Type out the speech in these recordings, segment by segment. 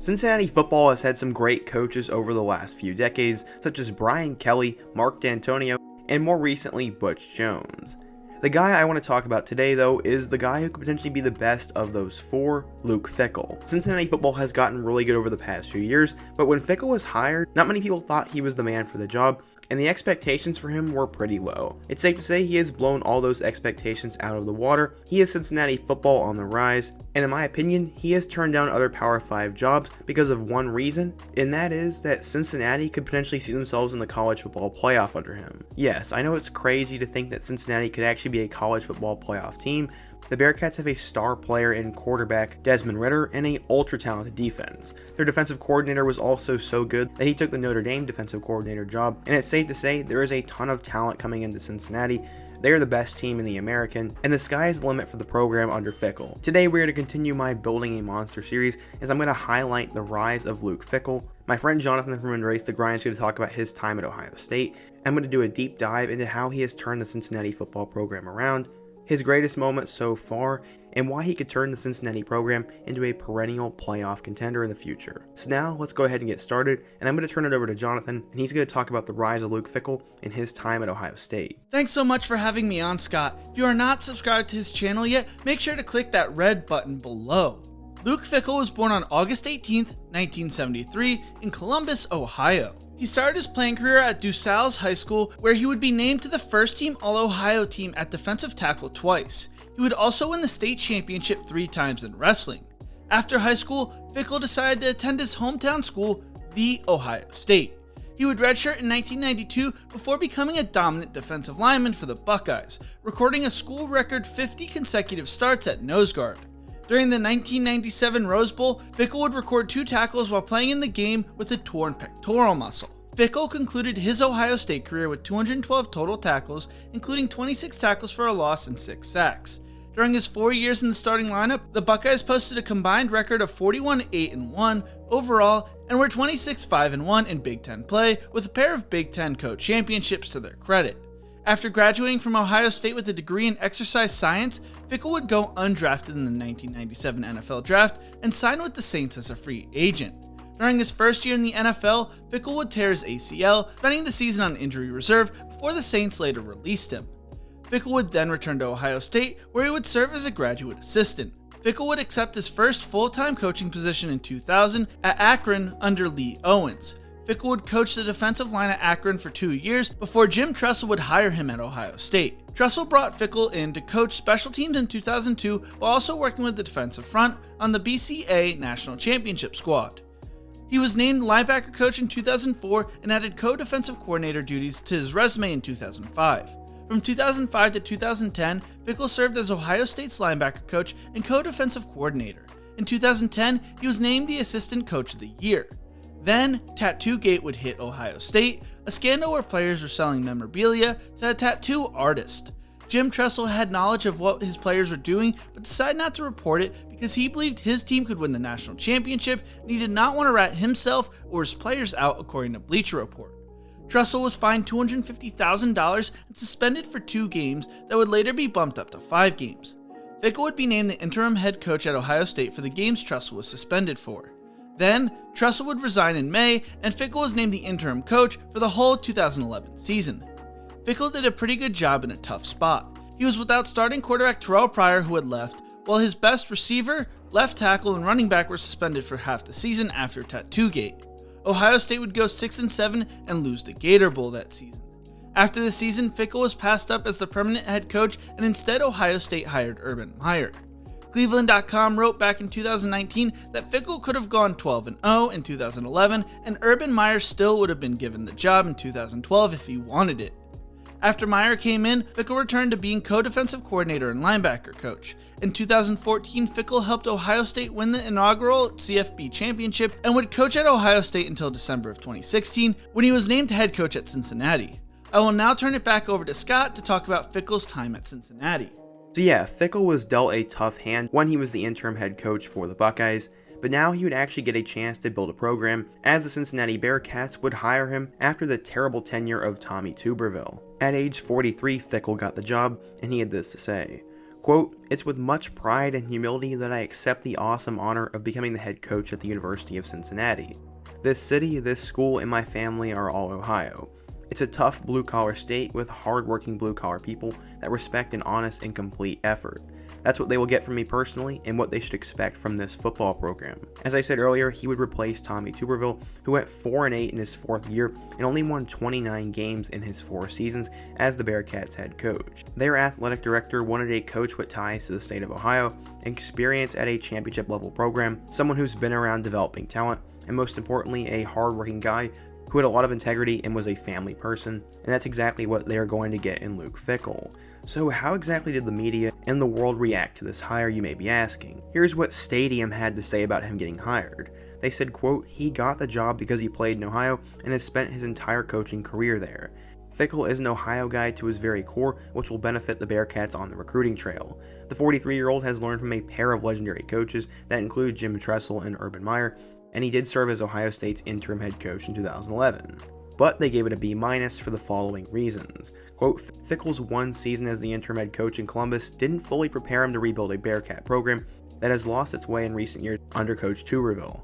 Cincinnati football has had some great coaches over the last few decades, such as Brian Kelly, Mark D'Antonio, and more recently Butch Jones. The guy I want to talk about today, though, is the guy who could potentially be the best of those four, Luke Fickell. Cincinnati football has gotten really good over the past few years, but when Fickell was hired, not many people thought he was the man for the job, and the expectations for him were pretty low. It's safe to say he has blown all those expectations out of the water. He is Cincinnati football on the rise, and in my opinion, he has turned down other Power 5 jobs because of one reason, and that is that Cincinnati could potentially see themselves in the college football playoff under him. Yes, I know it's crazy to think that Cincinnati could actually be a college football playoff team. The Bearcats have a star player in quarterback Desmond Ridder and an ultra-talented defense. Their defensive coordinator was also so good that he took the Notre Dame defensive coordinator job, and it's safe to say there is a ton of talent coming into Cincinnati. They are the best team in the American, and the sky is the limit for the program under Fickell. Today we're going to continue my Building a Monster series as I'm going to highlight the rise of Luke Fickell. My friend Jonathan from Embrace the Grind is going to talk about his time at Ohio State. I'm going to do a deep dive into how he has turned the Cincinnati football program around, his greatest moments so far, and why he could turn the Cincinnati program into a perennial playoff contender in the future. So now, let's go ahead and get started, and I'm going to turn it over to Jonathan, and he's going to talk about the rise of Luke Fickell and his time at Ohio State. Thanks so much for having me on, Scott. If you are not subscribed to his channel yet, make sure to click that red button below. Luke Fickell was born on August 18th, 1973 in Columbus, Ohio. He started his playing career at DuSales High School, where he would be named to the first-team All-Ohio team at defensive tackle twice. He would also win the state championship 3 times in wrestling. After high school, Fickell decided to attend his hometown school, The Ohio State. He would redshirt in 1992 before becoming a dominant defensive lineman for the Buckeyes, recording a school record 50 consecutive starts at nose guard. During the 1997 Rose Bowl, Fickell would record 2 tackles while playing in the game with a torn pectoral muscle. Fickell concluded his Ohio State career with 212 total tackles, including 26 tackles for a loss and 6 sacks. During his 4 years in the starting lineup, the Buckeyes posted a combined record of 41-8-1 overall and were 26-5-1 in Big Ten play, with a pair of Big Ten coach championships to their credit. After graduating from Ohio State with a degree in exercise science, Fickell would go undrafted in the 1997 NFL Draft and sign with the Saints as a free agent. During his first year in the NFL, Fickell would tear his ACL, spending the season on injury reserve before the Saints later released him. Fickell would then return to Ohio State, where he would serve as a graduate assistant. Fickell would accept his first full-time coaching position in 2000 at Akron under Lee Owens. Fickell would coach the defensive line at Akron for 2 years before Jim Tressel would hire him at Ohio State. Tressel brought Fickell in to coach special teams in 2002 while also working with the defensive front on the BCA National Championship squad. He was named linebacker coach in 2004 and added co-defensive coordinator duties to his resume in 2005. From 2005 to 2010, Fickell served as Ohio State's linebacker coach and co-defensive coordinator. In 2010, he was named the assistant coach of the year. Then, Tattoo Gate would hit Ohio State, a scandal where players were selling memorabilia to a tattoo artist. Jim Tressel had knowledge of what his players were doing, but decided not to report it because he believed his team could win the national championship, and he did not want to rat himself or his players out, according to Bleacher Report. Tressel was fined $250,000 and suspended for 2 games that would later be bumped up to 5 games. Fickell would be named the interim head coach at Ohio State for the games Tressel was suspended for. Then, Tressel would resign in May, and Fickell was named the interim coach for the whole 2011 season. Fickell did a pretty good job in a tough spot. He was without starting quarterback Terrell Pryor, who had left, while his best receiver, left tackle, and running back were suspended for half the season after Tattoo Gate. Ohio State would go 6-7 and lose the Gator Bowl that season. After the season, Fickell was passed up as the permanent head coach, and instead Ohio State hired Urban Meyer. Cleveland.com wrote back in 2019 that Fickell could have gone 12-0 in 2011, and Urban Meyer still would have been given the job in 2012 if he wanted it. After Meyer came in, Fickell returned to being co-defensive coordinator and linebacker coach. In 2014, Fickell helped Ohio State win the inaugural CFB championship and would coach at Ohio State until December of 2016, when he was named head coach at Cincinnati. I will now turn it back over to Scott to talk about Fickell's time at Cincinnati. So yeah, Fickell was dealt a tough hand when he was the interim head coach for the Buckeyes, but now he would actually get a chance to build a program, as the Cincinnati Bearcats would hire him after the terrible tenure of Tommy Tuberville. At age 43, Fickell got the job, and he had this to say, Quote, "It's with much pride and humility that I accept the awesome honor of becoming the head coach at the University of Cincinnati. This city, this school, and my family are all Ohio. It's a tough blue-collar state with hard-working blue-collar people that respect an honest and complete effort. That's what they will get from me personally and what they should expect from this football program." As I said earlier, he would replace Tommy Tuberville, who went 4-8 in his 4th year and only won 29 games in his 4 seasons as the Bearcats head coach. Their athletic director wanted a coach with ties to the state of Ohio, experience at a championship level program, someone who's been around developing talent, and most importantly, a hard-working guy who had a lot of integrity and was a family person, and that's exactly what they are going to get in Luke Fickell. So how exactly did the media and the world react to this hire, you may be asking? Here's what Stadium had to say about him getting hired. They said, quote, "He got the job because he played in Ohio and has spent his entire coaching career there. Fickell is an Ohio guy to his very core, which will benefit the Bearcats on the recruiting trail. The 43-year-old has learned from a pair of legendary coaches that include Jim Tressel and Urban Meyer, and he did serve as Ohio State's interim head coach in 2011. But they gave it a B- for the following reasons. Quote, "Fickell's one season as the interim head coach in Columbus didn't fully prepare him to rebuild a Bearcat program that has lost its way in recent years under Coach Tuberville.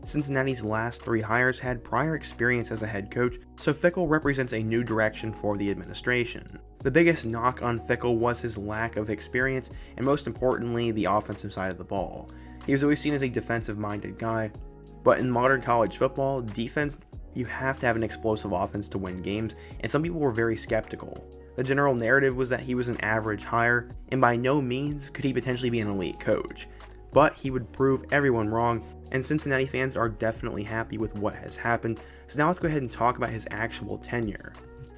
Cincinnati's last 3 hires had prior experience as a head coach, so Fickell represents a new direction for the administration. The biggest knock on Fickell was his lack of experience, and most importantly, the offensive side of the ball. He was always seen as a defensive-minded guy, but in modern college football, defense, you have to have an explosive offense to win games, and some people were very skeptical. The general narrative was that he was an average hire, and by no means could he potentially be an elite coach. But he would prove everyone wrong, and Cincinnati fans are definitely happy with what has happened, so now let's go ahead and talk about his actual tenure.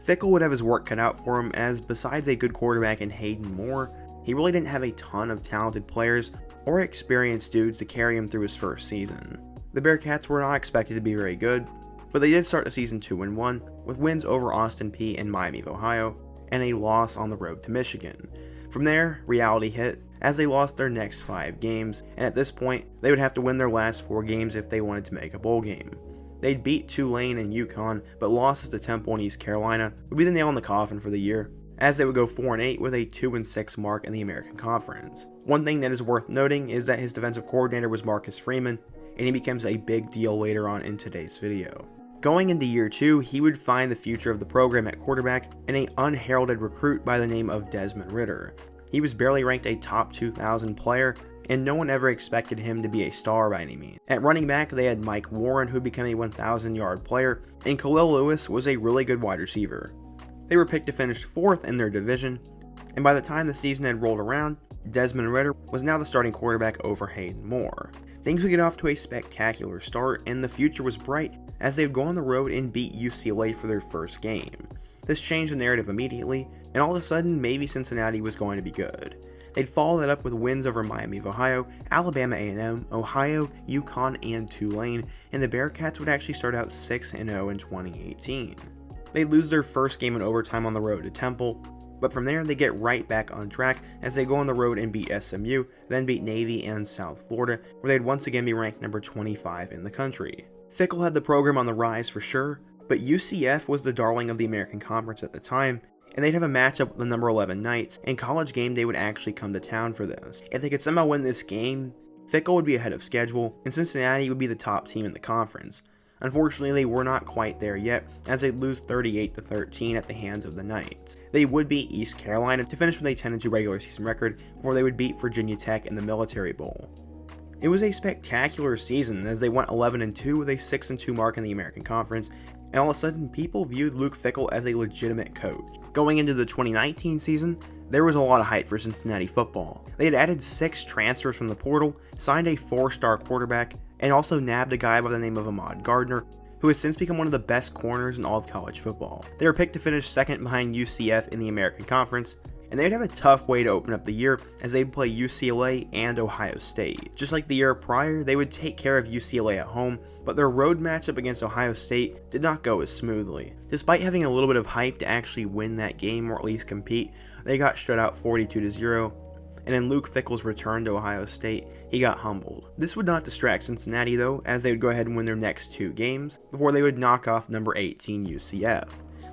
Fickell would have his work cut out for him, as besides a good quarterback in Hayden Moore, he really didn't have a ton of talented players or experienced dudes to carry him through his first season. The Bearcats were not expected to be very good, but they did start the season 2-1, with wins over Austin Peay and Miami of Ohio, and a loss on the road to Michigan. From there, reality hit, as they lost their next 5 games, and at this point, they would have to win their last 4 games if they wanted to make a bowl game. They'd beat Tulane and UConn, but losses to Temple and East Carolina would be the nail in the coffin for the year, as they would go 4-8 with a 2-6 mark in the American Conference. One thing that is worth noting is that his defensive coordinator was Marcus Freeman, and he becomes a big deal later on in today's video. Going into year 2, he would find the future of the program at quarterback in an unheralded recruit by the name of Desmond Ridder. He was barely ranked a top 2,000 player, and no one ever expected him to be a star by any means. At running back, they had Mike Warren, who became a 1,000-yard player, and Khalil Lewis was a really good wide receiver. They were picked to finish 4th in their division, and by the time the season had rolled around, Desmond Ridder was now the starting quarterback over Hayden Moore. Things would get off to a spectacular start, and the future was bright as they would go on the road and beat UCLA for their first game. This changed the narrative immediately, and all of a sudden, maybe Cincinnati was going to be good. They'd follow that up with wins over Miami of Ohio, Alabama A&M, Ohio, UConn, and Tulane, and the Bearcats would actually start out 6-0 in 2018. They'd lose their first game in overtime on the road to Temple, but from there they get right back on track as they go on the road and beat SMU, then beat Navy and South Florida, where they'd once again be ranked number 25 in the country. Fickell had the program on the rise for sure, but UCF was the darling of the American Conference at the time, and they'd have a matchup with the number 11 Knights, and College Game Day would actually come to town for this. If they could somehow win this game, Fickell would be ahead of schedule, and Cincinnati would be the top team in the conference. Unfortunately, they were not quite there yet, as they'd lose 38-13 at the hands of the Knights. They would beat East Carolina to finish with a 10-2 regular season record, before they would beat Virginia Tech in the Military Bowl. It was a spectacular season, as they went 11-2 with a 6-2 mark in the American Conference, and all of a sudden, people viewed Luke Fickell as a legitimate coach. Going into the 2019 season, there was a lot of hype for Cincinnati football. They had added 6 transfers from the portal, signed a 4-star quarterback, and also nabbed a guy by the name of Ahmad Gardner, who has since become one of the best corners in all of college football. They were picked to finish 2nd behind UCF in the American Conference, and they'd have a tough way to open up the year as they'd play UCLA and Ohio State. Just like the year prior, they would take care of UCLA at home, but their road matchup against Ohio State did not go as smoothly. Despite having a little bit of hype to actually win that game or at least compete, they got shut out 42-0, and in Luke Fickell's return to Ohio State, he got humbled. This would not distract Cincinnati though, as they would go ahead and win their next 2 games before they would knock off number 18 UCF.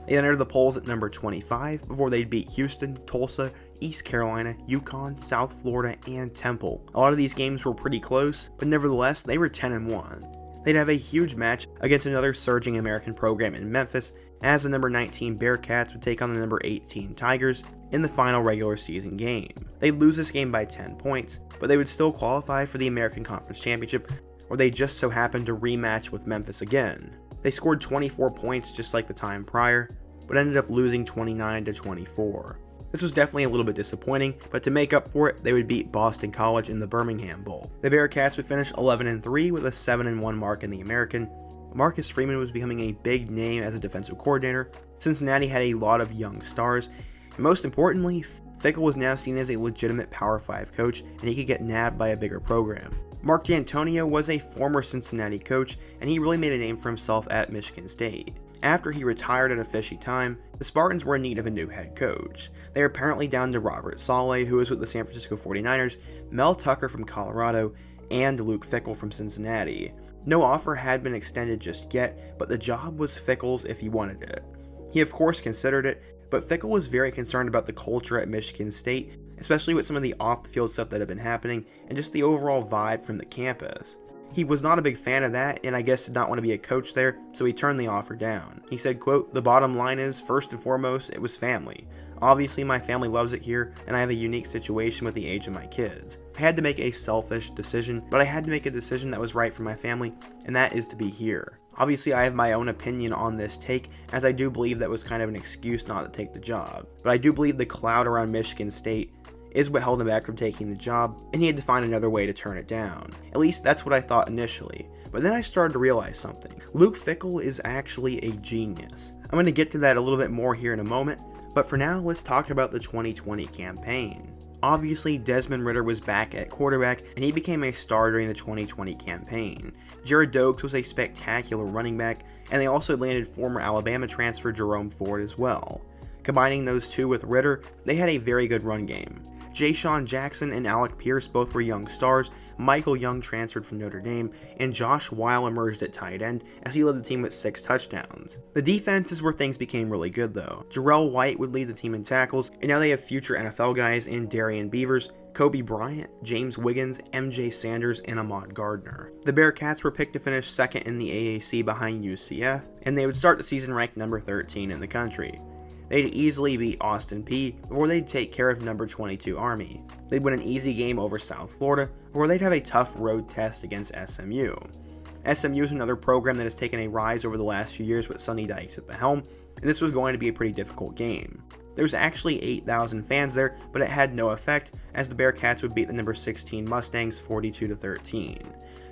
They entered the polls at number 25 before they'd beat Houston, Tulsa, East Carolina, UConn, South Florida, and Temple. A lot of these games were pretty close, but nevertheless, they were 10-1. They'd have a huge match against another surging American program in Memphis, as the number 19 Bearcats would take on the number 18 Tigers in the final regular season game. They'd lose this game by 10 points, but they would still qualify for the American Conference Championship, where they just so happened to rematch with Memphis again. They scored 24 points just like the time prior, but ended up losing 29-24. This was definitely a little bit disappointing, but to make up for it, they would beat Boston College in the Birmingham Bowl. The Bearcats would finish 11-3 with a 7-1 mark in the American. Marcus Freeman was becoming a big name as a defensive coordinator. Cincinnati had a lot of young stars, and most importantly, Fickell was now seen as a legitimate Power 5 coach, and he could get nabbed by a bigger program. Mark D'Antonio was a former Cincinnati coach, and he really made a name for himself at Michigan State. After he retired at a fishy time, the Spartans were in need of a new head coach. They are apparently down to Robert Saleh, who is with the San Francisco 49ers, Mel Tucker from Colorado, and Luke Fickell from Cincinnati. No offer had been extended just yet, but the job was Fickell's if he wanted it. He of course considered it, but Fickell was very concerned about the culture at Michigan State, especially with some of the off-the-field stuff that had been happening, and just the overall vibe from the campus. He was not a big fan of that, and I guess did not want to be a coach there, so he turned the offer down. He said, quote, "The bottom line is, first and foremost, it was family. Obviously my family loves it here, and I have a unique situation with the age of my kids. I had to make a selfish decision, but I had to make a decision that was right for my family, and that is to be here. Obviously I have my own opinion on this take, as I do believe that was kind of an excuse not to take the job. But I do believe the cloud around Michigan State is what held him back from taking the job, and he had to find another way to turn it down. At least that's what I thought initially. But then I started to realize something. Luke Fickell is actually a genius. I'm going to get to that a little bit more here in a moment, but for now let's talk about the 2020 campaign. Obviously, Desmond Ridder was back at quarterback, and he became a star during the 2020 campaign. Jared Dokes was a spectacular running back, and they also landed former Alabama transfer Jerome Ford as well. Combining those two with Ridder, they had a very good run game. Ja'Shawn Jackson and Alec Pierce both were young stars, Michael Young transferred from Notre Dame, and Josh Weil emerged at tight end as he led the team with 6 touchdowns. The defense is where things became really good though. Jarrell White would lead the team in tackles, and now they have future NFL guys in Darian Beavers, Kobe Bryant, James Wiggins, MJ Sanders, and Ahmad Gardner. The Bearcats were picked to finish second in the AAC behind UCF, and they would start the season ranked number 13 in the country. They'd easily beat Austin Peay before they'd take care of number 22 Army. They'd win an easy game over South Florida before they'd have a tough road test against SMU. SMU is another program that has taken a rise over the last few years with Sonny Dykes at the helm, and this was going to be a pretty difficult game. There was actually 8,000 fans there, but it had no effect as the Bearcats would beat the number 16 Mustangs 42-13.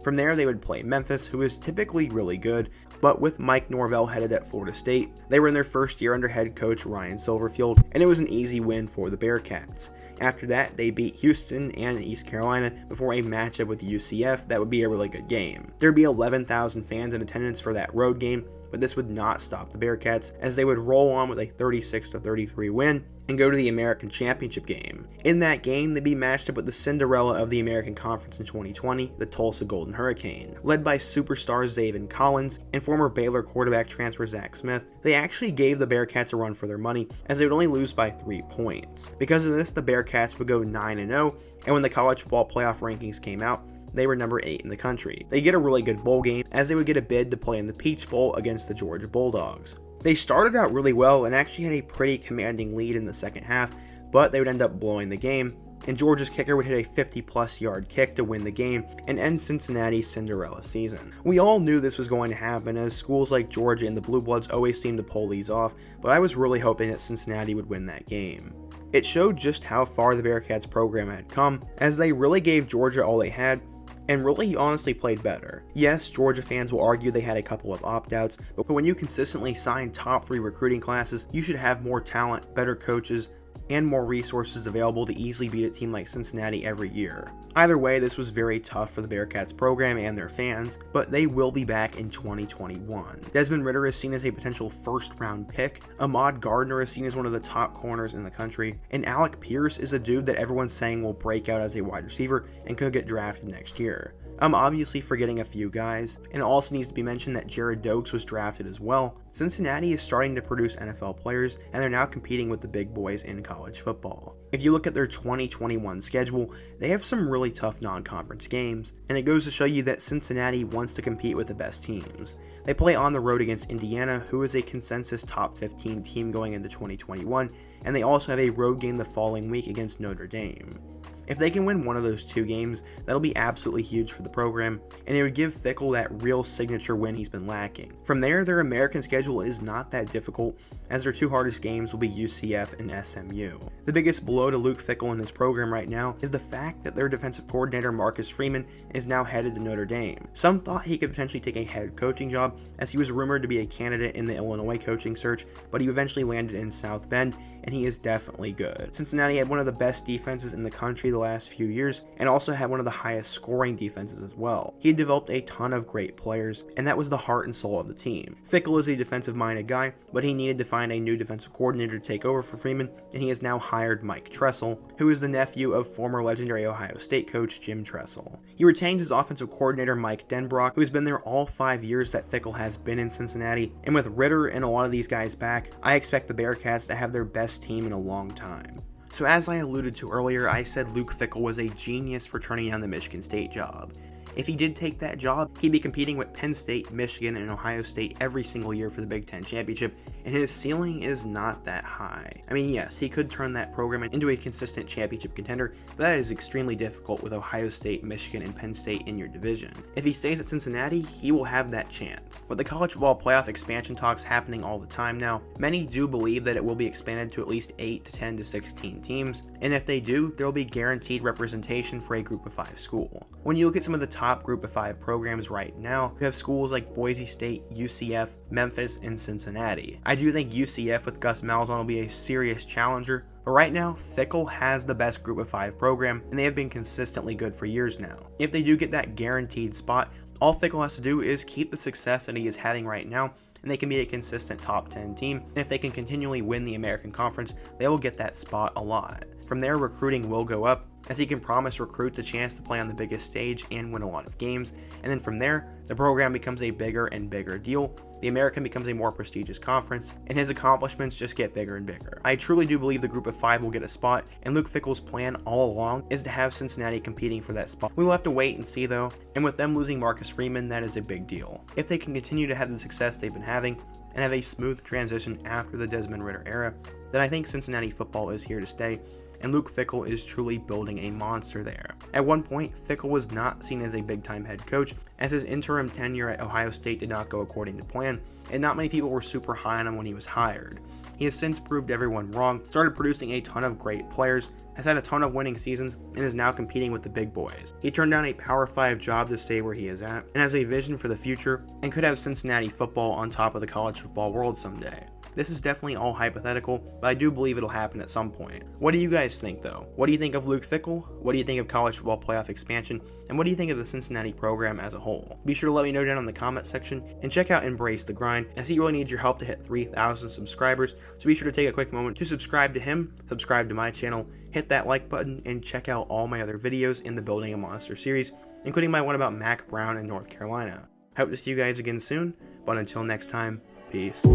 From there they would play Memphis, who is typically really good, but with Mike Norvell headed at Florida State, they were in their first year under head coach Ryan Silverfield, and it was an easy win for the Bearcats. After that, they beat Houston and East Carolina before a matchup with UCF that would be a really good game. There'd be 11,000 fans in attendance for that road game, but this would not stop the Bearcats as they would roll on with a 36-33 win and go to the American Championship game. In that game, they'd be matched up with the Cinderella of the American Conference in 2020, the Tulsa Golden Hurricane. Led by superstar Zaven Collins and former Baylor quarterback transfer Zach Smith, they actually gave the Bearcats a run for their money as they would only lose by 3 points. Because of this, the Bearcats would go 9-0, and when the college football playoff rankings came out, they were number 8 in the country. They get a really good bowl game as they would get a bid to play in the Peach Bowl against the Georgia Bulldogs. They started out really well and actually had a pretty commanding lead in the second half, but they would end up blowing the game, and Georgia's kicker would hit a 50-plus yard kick to win the game and end Cincinnati's Cinderella season. We all knew this was going to happen as schools like Georgia and the Blue Bloods always seem to pull these off, but I was really hoping that Cincinnati would win that game. It showed just how far the Bearcats program had come, as they really gave Georgia all they had, and really honestly played better. Yes, Georgia fans will argue they had a couple of opt-outs, but when you consistently sign top 3 recruiting classes, you should have more talent, better coaches, and more resources available to easily beat a team like Cincinnati every year. Either way, this was very tough for the Bearcats program and their fans, but they will be back in 2021. Desmond Ridder is seen as a potential first-round pick, Ahmad Gardner is seen as one of the top corners in the country, and Alec Pierce is a dude that everyone's saying will break out as a wide receiver and could get drafted next year. I'm obviously forgetting a few guys, and it also needs to be mentioned that Jared Dokes was drafted as well. Cincinnati is starting to produce NFL players, and they're now competing with the big boys in college football. If you look at their 2021 schedule, they have some really tough non-conference games, and it goes to show you that Cincinnati wants to compete with the best teams. They play on the road against Indiana, who is a consensus top 15 team going into 2021, and they also have a road game the following week against Notre Dame. If they can win one of those two games, that'll be absolutely huge for the program, and it would give Fickell that real signature win he's been lacking. From there, their American schedule is not that difficult, as their two hardest games will be UCF and SMU. The biggest blow to Luke Fickell and his program right now is the fact that their defensive coordinator Marcus Freeman is now headed to Notre Dame. Some thought he could potentially take a head coaching job, as he was rumored to be a candidate in the Illinois coaching search, but he eventually landed in South Bend, and he is definitely good. Cincinnati had one of the best defenses in the country the last few years, and also had one of the highest scoring defenses as well. He had developed a ton of great players, and that was the heart and soul of the team. Fickell is a defensive-minded guy, but he needed to find a new defensive coordinator to take over for Freeman, and he has now hired Mike Tressel, who is the nephew of former legendary Ohio State coach Jim Tressel. He retains his offensive coordinator Mike Denbrock, who has been there all 5 years that Fickell has been in Cincinnati, and with Ritter and a lot of these guys back, I expect the Bearcats to have their best team in a long time. So as I alluded to earlier, I said Luke Fickell was a genius for turning down the Michigan State job. If he did take that job, he'd be competing with Penn State, Michigan, and Ohio State every single year for the Big Ten championship, and his ceiling is not that high. I mean, yes, he could turn that program into a consistent championship contender, but that is extremely difficult with Ohio State, Michigan, and Penn State in your division. If he stays at Cincinnati, he will have that chance. With the college football playoff expansion talks happening all the time now, many do believe that it will be expanded to at least 8 to 10 to 16 teams, and if they do, there will be guaranteed representation for a Group of 5 school. When you look at some of the top Group of 5 programs right now, you have schools like Boise State, UCF, Memphis, and Cincinnati. I do think UCF with Gus Malzahn will be a serious challenger, but right now, Fickell has the best Group of 5 program, and they have been consistently good for years now. If they do get that guaranteed spot, all Fickell has to do is keep the success that he is having right now, and they can be a consistent top 10 team, and if they can continually win the American Conference, they will get that spot a lot. From there, recruiting will go up, as he can promise recruits a chance to play on the biggest stage and win a lot of games, and then from there, the program becomes a bigger and bigger deal, the American becomes a more prestigious conference, and his accomplishments just get bigger and bigger. I truly do believe the Group of 5 will get a spot, and Luke Fickell's plan all along is to have Cincinnati competing for that spot. We will have to wait and see though, and with them losing Marcus Freeman, that is a big deal. If they can continue to have the success they've been having, and have a smooth transition after the Desmond Ritter era, then I think Cincinnati football is here to stay, and Luke Fickell is truly building a monster there. At one point, Fickell was not seen as a big-time head coach, as his interim tenure at Ohio State did not go according to plan, and not many people were super high on him when he was hired. He has since proved everyone wrong, started producing a ton of great players, has had a ton of winning seasons, and is now competing with the big boys. He turned down a Power 5 job to stay where he is at, and has a vision for the future, and could have Cincinnati football on top of the college football world someday. This is definitely all hypothetical, but I do believe it'll happen at some point. What do you guys think though? What do you think of Luke Fickell? What do you think of college football playoff expansion? And what do you think of the Cincinnati program as a whole? Be sure to let me know down in the comment section, and check out Embrace the Grind, as he really needs your help to hit 3,000 subscribers, so be sure to take a quick moment to subscribe to him, subscribe to my channel, hit that like button, and check out all my other videos in the Building a Monster series, including my one about Mac Brown in North Carolina. I hope to see you guys again soon, but until next time, peace.